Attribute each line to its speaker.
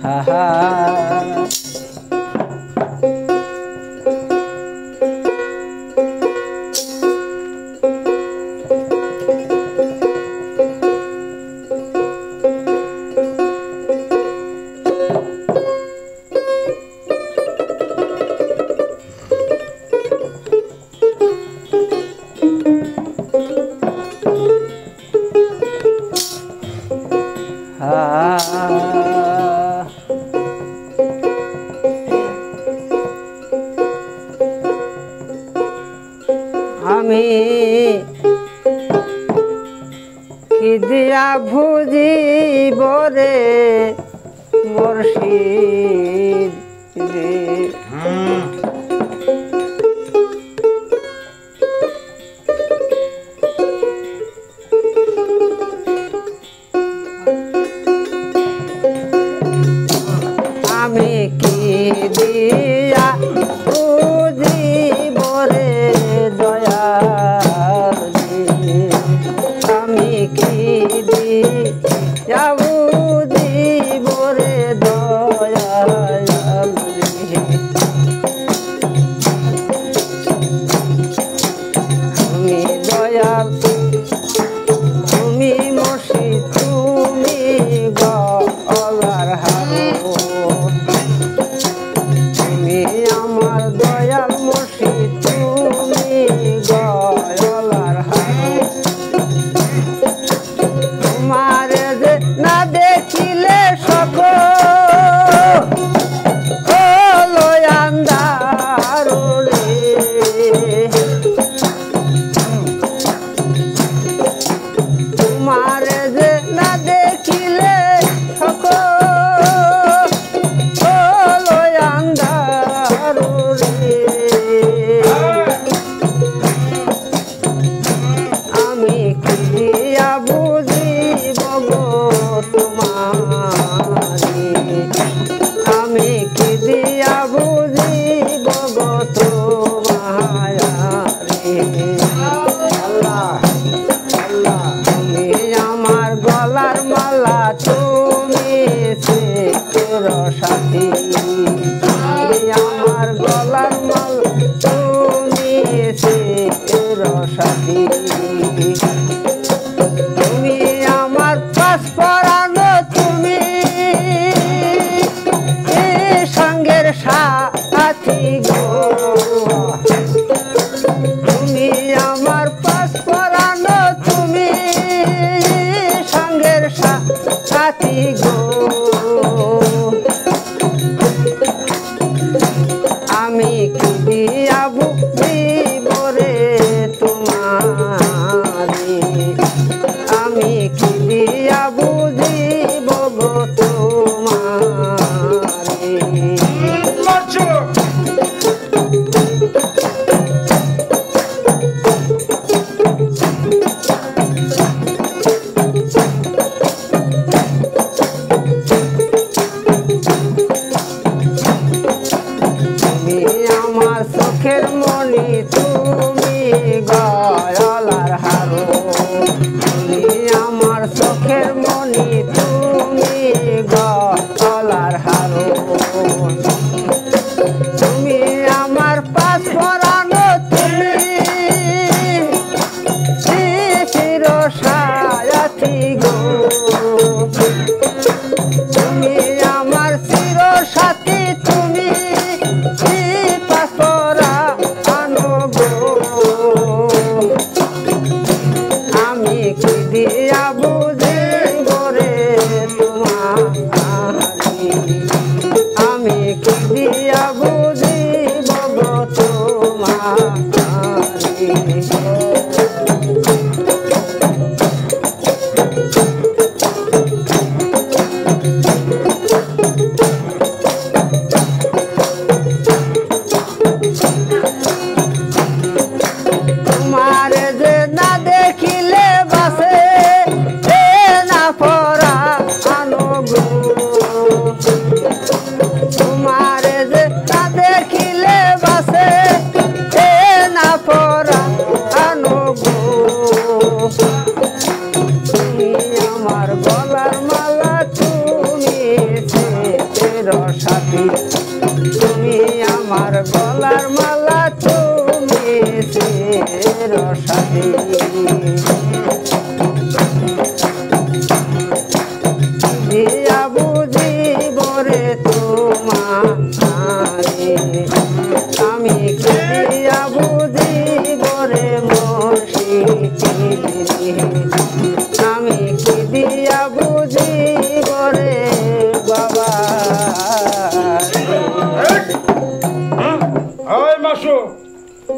Speaker 1: হা হা আমি কি দিয়া ভুজিব রে মুর্শিদ রে আমি কি দিয়া বুঝিব রে দয়াল রে আমি কি দিয়া বুঝিব রে দয়াল রে তুমি দয়াল তুমি মুর্শিদ তুমি গলার হার তুমি আমার দয়াল মুর্শিদ তুমি গলার হার তোমার যে না দেখিলে সকল আন্ধার রে তোমার যে না দেখিলে সকল আন্ধার রে আমি কি দিয়া বুঝিব গো তোমারে আমি কি দিয়া বুঝিব গো তোমারে আল্লাহ আল্লাহ তুমি আমার গলার মালা তুমি শেখের সাথী তুমি আমার গলার মালা তুমি শেখের সাথী তুমি আমার পাশ পরানো তুমি সঙ্গের সাথী গো তুমি আমার পাশ পরানো তুমি সঙ্গের সাথী গো আমি কি দিয়া বুঝিব রে তোমারে আমি কি দিয়া বুঝিব গো তোমারে তুমি আমার চোখের মনি তুমি গলার হার তুমি আমার চোখের মনি তুমি গলার হার তুমি আমার পাশ পরানো তুমি চির সাথী গো তুমি আমার চির সাথী তুমি পাশ পরানো গো আমি কি দিয়া বুঝিব রে তোমারে আমি কি দিয়া বুঝিব গো তোমারে তোমার যে না দেখিলে বাসে সাথী তুমি আমার গলার মালা তুমি চিরসাথী